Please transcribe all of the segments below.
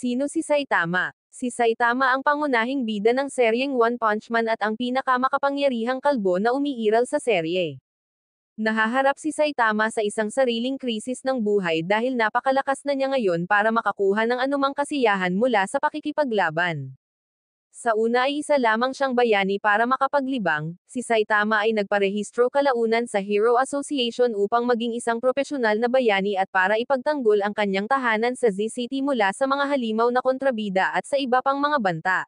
Sino si Saitama? Si Saitama ang pangunahing bida ng seryeng One Punch Man at ang pinakamakapangyarihang kalbo na umiiral sa serye. Nahaharap si Saitama sa isang sariling krisis ng buhay dahil napakalakas na niya ngayon para makakuha ng anumang kasiyahan mula sa pakikipaglaban. Sa una ay isa lamang siyang bayani para makapaglibang, si Saitama ay nagparehistro kalaunan sa Hero Association upang maging isang propesyonal na bayani at para ipagtanggol ang kanyang tahanan sa Z-City mula sa mga halimaw na kontrabida at sa iba pang mga banta.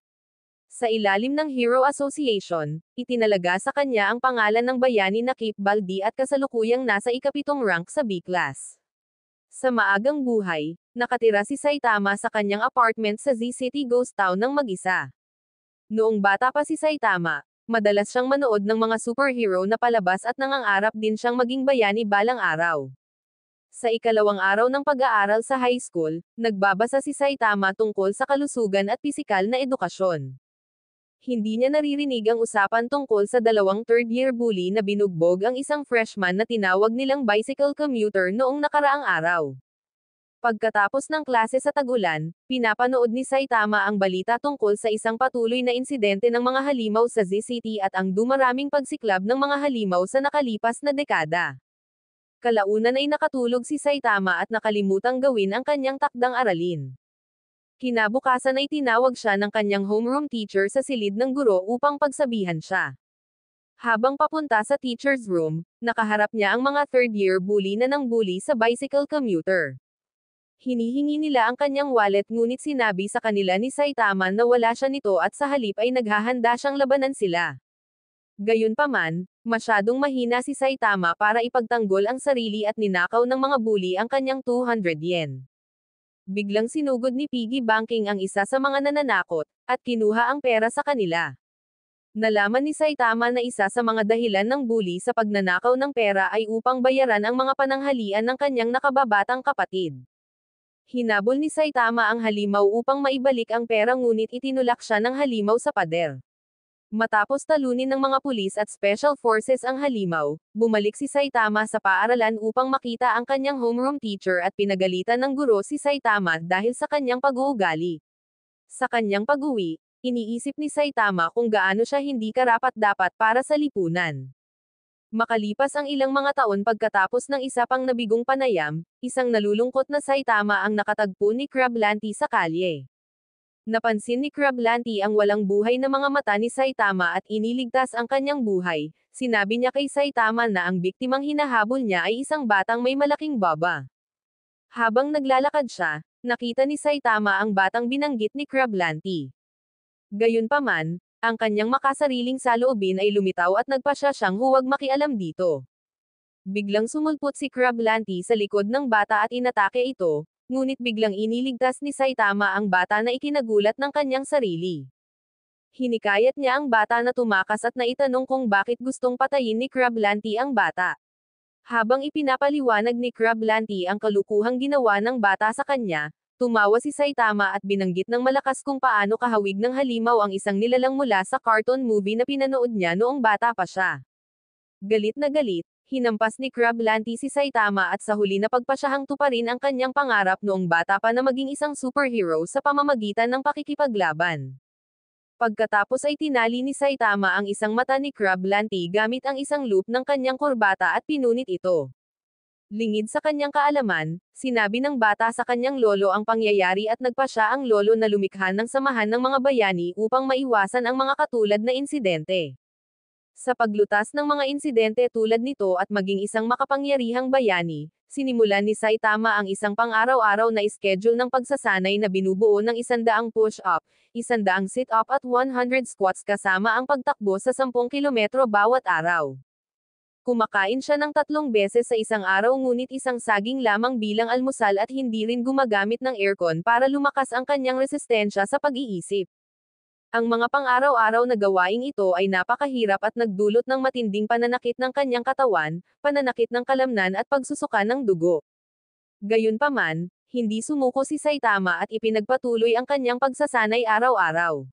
Sa ilalim ng Hero Association, itinalaga sa kanya ang pangalan ng bayani na Cape Baldi at kasalukuyang nasa ikapitong rank sa B-Class. Sa maagang buhay, nakatira si Saitama sa kanyang apartment sa Z-City Ghost Town ng mag-isa. Noong bata pa si Saitama, madalas siyang manood ng mga superhero na palabas at nangangarap din siyang maging bayani balang araw. Sa ikalawang araw ng pag-aaral sa high school, nagbabasa si Saitama tungkol sa kalusugan at pisikal na edukasyon. Hindi niya naririnig ang usapan tungkol sa dalawang third-year bully na binugbog ang isang freshman na tinawag nilang bicycle commuter noong nakaraang araw. Pagkatapos ng klase sa tag-ulan, pinapanood ni Saitama ang balita tungkol sa isang patuloy na insidente ng mga halimaw sa Z-City at ang dumaraming pagsiklab ng mga halimaw sa nakalipas na dekada. Kalaunan ay nakatulog si Saitama at nakalimutang gawin ang kanyang takdang aralin. Kinabukasan ay tinawag siya ng kanyang homeroom teacher sa silid ng guro upang pagsabihan siya. Habang papunta sa teacher's room, nakaharap niya ang mga third-year bully na nang bully sa bicycle commuter. Hinihingi nila ang kanyang wallet ngunit sinabi sa kanila ni Saitama na wala siya nito at sa halip ay naghahanda siyang labanan sila. Gayunpaman, masyadong mahina si Saitama para ipagtanggol ang sarili at ninakaw ng mga bully ang kanyang 200 yen. Biglang sinugod ni Piggy Banking ang isa sa mga nananakot, at kinuha ang pera sa kanila. Nalaman ni Saitama na isa sa mga dahilan ng bully sa pagnanakaw ng pera ay upang bayaran ang mga pananghalian ng kanyang nakababatang kapatid. Hinabol ni Saitama ang halimaw upang maibalik ang pera ngunit itinulak siya ng halimaw sa pader. Matapos talunin ng mga pulis at special forces ang halimaw, bumalik si Saitama sa paaralan upang makita ang kanyang homeroom teacher at pinagalitan ng guro si Saitama dahil sa kanyang pag-uugali. Sa kanyang pag-uwi, iniisip ni Saitama kung gaano siya hindi karapat-dapat para sa lipunan. Makalipas ang ilang mga taon pagkatapos ng isa pang nabigong panayam, isang nalulungkot na Saitama ang nakatagpo ni Crablanti sa kalye. Napansin ni Crablanti ang walang buhay na mga mata ni Saitama at iniligtas ang kanyang buhay. Sinabi niya kay Saitama na ang biktimang hinahabol niya ay isang batang may malaking baba. Habang naglalakad siya, nakita ni Saitama ang batang binanggit ni Crablanti. Gayunpaman, ang kanyang makasariling saloobin ay lumitaw at nagpasya siyang huwag makialam dito. Biglang sumulpot si Crablanti sa likod ng bata at inatake ito, ngunit biglang iniligtas ni Saitama ang bata na ikinagulat ng kanyang sarili. Hinikayat niya ang bata na tumakas at naitanong kung bakit gustong patayin ni Crablanti ang bata. Habang ipinapaliwanag ni Crablanti ang kalukuhang ginawa ng bata sa kanya, tumawa si Saitama at binanggit ng malakas kung paano kahawig ng halimaw ang isang nilalang mula sa cartoon movie na pinanood niya noong bata pa siya. Galit na galit, hinampas ni Crablanti si Saitama at sa huli na pagpasyahang tuparin ang kanyang pangarap noong bata pa na maging isang superhero sa pamamagitan ng pakikipaglaban. Pagkatapos ay tinali ni Saitama ang isang mata ni Crablanti gamit ang isang loop ng kanyang kurbata at pinunit ito. Lingid sa kanyang kaalaman, sinabi ng bata sa kanyang lolo ang pangyayari at nagpasya ang lolo na lumikha ng samahan ng mga bayani upang maiwasan ang mga katulad na insidente. Sa paglutas ng mga insidente tulad nito at maging isang makapangyarihang bayani, sinimulan ni Saitama ang isang pang-araw-araw na schedule ng pagsasanay na binubuo ng 100 push-up, 100 sit-up at 100 squats kasama ang pagtakbo sa 10 kilometro bawat araw. Kumakain siya ng 3 beses sa isang araw ngunit isang saging lamang bilang almusal at hindi rin gumagamit ng aircon para lumakas ang kanyang resistensya sa pag-iisip. Ang mga pang-araw-araw na gawaing ito ay napakahirap at nagdulot ng matinding pananakit ng kanyang katawan, pananakit ng kalamnan at pagsusuka ng dugo. Gayunpaman, hindi sumuko si Saitama at ipinagpatuloy ang kanyang pagsasanay araw-araw.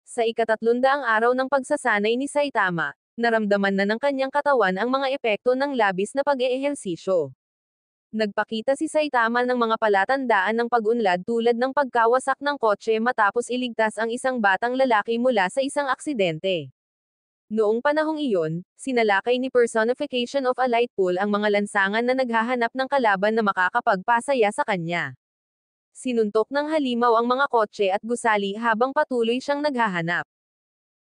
Sa ika-300 araw ng pagsasanay ni Saitama, naramdaman na ng kanyang katawan ang mga epekto ng labis na pag-eehersisyo. Nagpakita si Saitama ng mga palatandaan ng pag-unlad tulad ng pagkawasak ng kotse matapos iligtas ang isang batang lalaki mula sa isang aksidente. Noong panahong iyon, sinalakay ni Personification of a Light Pool ang mga lansangan na naghahanap ng kalaban na makakapagpasaya sa kanya. Sinuntok ng halimaw ang mga kotse at gusali habang patuloy siyang naghahanap.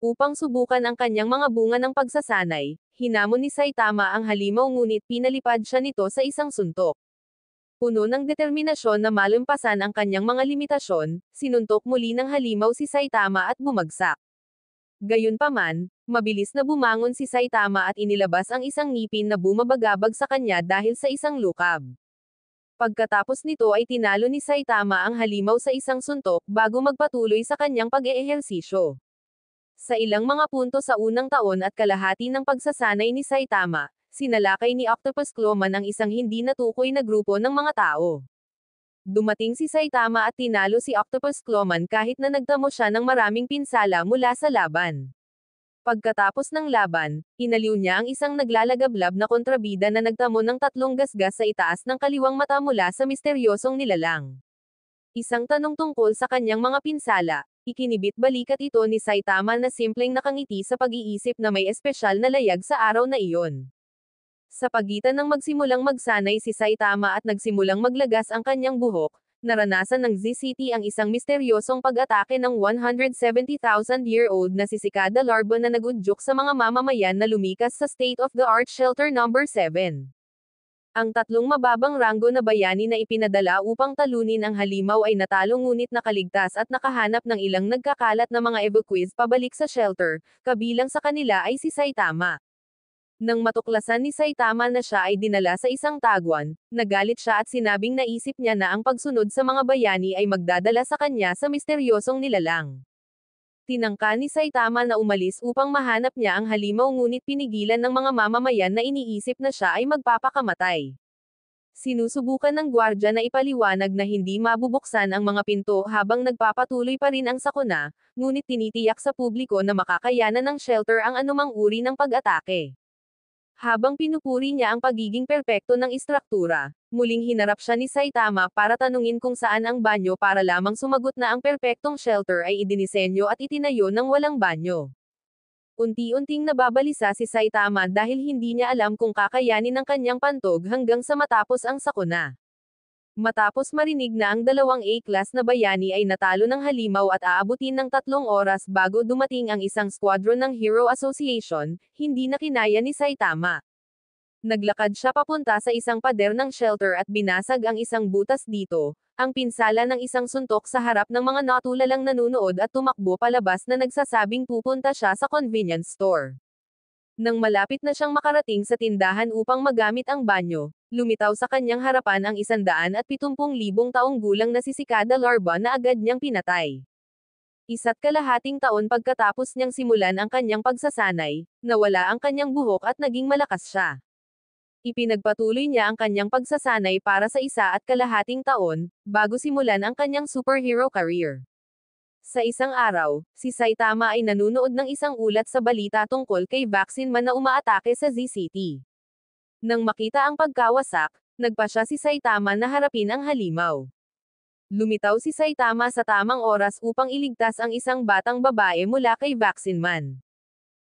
Upang subukan ang kanyang mga bunga ng pagsasanay, hinamon ni Saitama ang halimaw ngunit pinalipad siya nito sa isang suntok. Puno ng determinasyon na malumpasan ang kanyang mga limitasyon, sinuntok muli ng halimaw si Saitama at bumagsak. Gayunpaman, mabilis na bumangon si Saitama at inilabas ang isang ngipin na bumabagabag sa kanya dahil sa isang lukab. Pagkatapos nito ay tinalo ni Saitama ang halimaw sa isang suntok bago magpatuloy sa kanyang pag-eehersisyo. Sa ilang mga punto sa unang taon at kalahati ng pagsasanay ni Saitama, sinalakay ni Octopus Clawman ang isang hindi natukoy na grupo ng mga tao. Dumating si Saitama at tinalo si Octopus Clawman kahit na nagtamo siya ng maraming pinsala mula sa laban. Pagkatapos ng laban, inaliw niya ang isang naglalagablab na kontrabida na nagtamo ng 3 gasgas sa itaas ng kaliwang mata mula sa misteryosong nilalang. Isang tanong tungkol sa kanyang mga pinsala, ikinibit balikat ito ni Saitama na simpleng nakangiti sa pag-iisip na may espesyal na layag sa araw na iyon. Sa pagitan ng magsimulang magsanay si Saitama at nagsimulang maglagas ang kanyang buhok, naranasan ng ZCT ang isang misteryosong pag-atake ng 170,000-year-old na si Cicada Larva na nagudyok sa mga mamamayan na lumikas sa state-of-the-art Shelter No. 7. Ang 3 mababang ranggo na bayani na ipinadala upang talunin ang halimaw ay natalo ngunit nakaligtas at nakahanap ng ilang nagkakalat na mga evacuees pabalik sa shelter, kabilang sa kanila ay si Saitama. Nang matuklasan ni Saitama na siya ay dinala sa isang tagwan, nagalit siya at sinabing naisip niya na ang pagsunod sa mga bayani ay magdadala sa kanya sa misteryosong nilalang. Tinangka ni Saitama na umalis upang mahanap niya ang halimaw ngunit pinigilan ng mga mamamayan na iniisip na siya ay magpapakamatay. Sinusubukan ng gwardya na ipaliwanag na hindi mabubuksan ang mga pinto habang nagpapatuloy pa rin ang sakuna, ngunit tinitiyak sa publiko na makakayanan ng shelter ang anumang uri ng pag-atake. Habang pinupuri niya ang pagiging perpekto ng istruktura, muling hinarap siya ni Saitama para tanungin kung saan ang banyo para lamang sumagot na ang perpektong shelter ay idinisenyo at itinayo ng walang banyo. Unti-unting nababalisa si Saitama dahil hindi niya alam kung kakayanin ng kanyang pantog hanggang sa matapos ang sakuna. Matapos marinig na ang 2 A-class na bayani ay natalo ng halimaw at aabutin ng 3 oras bago dumating ang isang squadron ng Hero Association, hindi na kinaya ni Saitama. Naglakad siya papunta sa isang pader ng shelter at binasag ang isang butas dito, ang pinsala ng isang suntok sa harap ng mga natulalang nanunood at tumakbo palabas na nagsasabing pupunta siya sa convenience store. Nang malapit na siyang makarating sa tindahan upang magamit ang banyo, lumitaw sa kanyang harapan ang 170,000 taong gulang na si Cicada Larva na agad niyang pinatay. 1.5 taon pagkatapos niyang simulan ang kanyang pagsasanay, nawala ang kanyang buhok at naging malakas siya. Ipinagpatuloy niya ang kanyang pagsasanay para sa 1.5 taon, bago simulan ang kanyang superhero career. Sa isang araw, si Saitama ay nanunood ng isang ulat sa balita tungkol kay Vaccine Man na umaatake sa ZCT. Nang makita ang pagkawasak, nagpa siya si Saitama na harapin ang halimaw. Lumitaw si Saitama sa tamang oras upang iligtas ang isang batang babae mula kay Vaccine Man.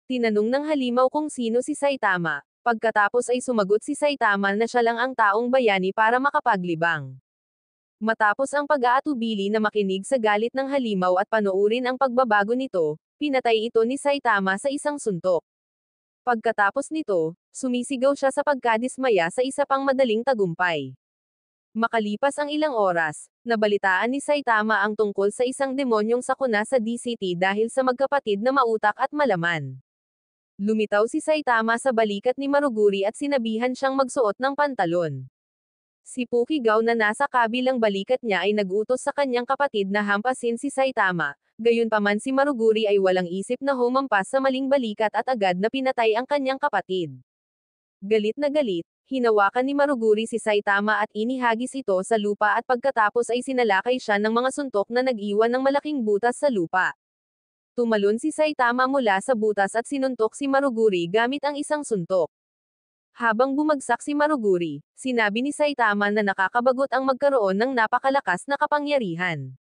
Tinanong ng halimaw kung sino si Saitama, pagkatapos ay sumagot si Saitama na siya lang ang taong bayani para makapaglibang. Matapos ang pag-aatubili na makinig sa galit ng halimaw at panoorin ang pagbabago nito, pinatay ito ni Saitama sa isang suntok. Pagkatapos nito, sumisigaw siya sa pagkadismaya sa isa pang madaling tagumpay. Makalipas ang ilang oras, nabalitaan ni Saitama ang tungkol sa isang demonyong sakuna sa DCT dahil sa magkapatid na mautak at malaman. Lumitaw si Saitama sa balikat ni Maruguri at sinabihan siyang magsuot ng pantalon. Si Pukigaw na nasa kabilang balikat niya ay nag-utos sa kanyang kapatid na hampasin si Saitama, gayunpaman si Maruguri ay walang isip na humampas sa maling balikat at agad na pinatay ang kanyang kapatid. Galit na galit, hinawakan ni Maruguri si Saitama at inihagis ito sa lupa at pagkatapos ay sinalakay siya ng mga suntok na nag-iwan ng malaking butas sa lupa. Tumalon si Saitama mula sa butas at sinuntok si Maruguri gamit ang isang suntok. Habang bumagsak si Maruguri, sinabi ni Saitama na nakakabagot ang magkaroon ng napakalakas na kapangyarihan.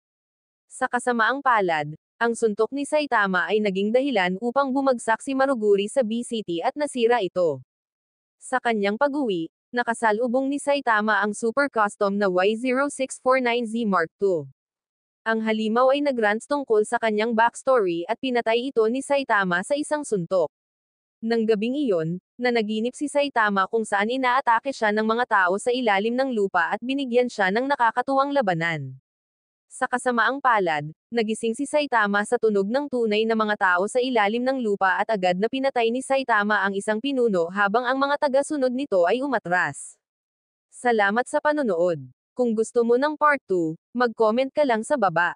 Sa kasamaang palad, ang suntok ni Saitama ay naging dahilan upang bumagsak si Maruguri sa B-City at nasira ito. Sa kanyang pag-uwi, nakasalubong ni Saitama ang super custom na Y0649Z Mark II. Ang halimaw ay nagrants tungkol sa kanyang backstory at pinatay ito ni Saitama sa isang suntok. Nang gabing iyon, nanaginip si Saitama kung saan inaatake siya ng mga tao sa ilalim ng lupa at binigyan siya ng nakakatuwang labanan. Sa kasamaang palad, nagising si Saitama sa tunog ng tunay na mga tao sa ilalim ng lupa at agad na pinatay ni Saitama ang isang pinuno habang ang mga taga-sunod nito ay umatras. Salamat sa panonood. Kung gusto mo ng part 2, mag-comment ka lang sa baba.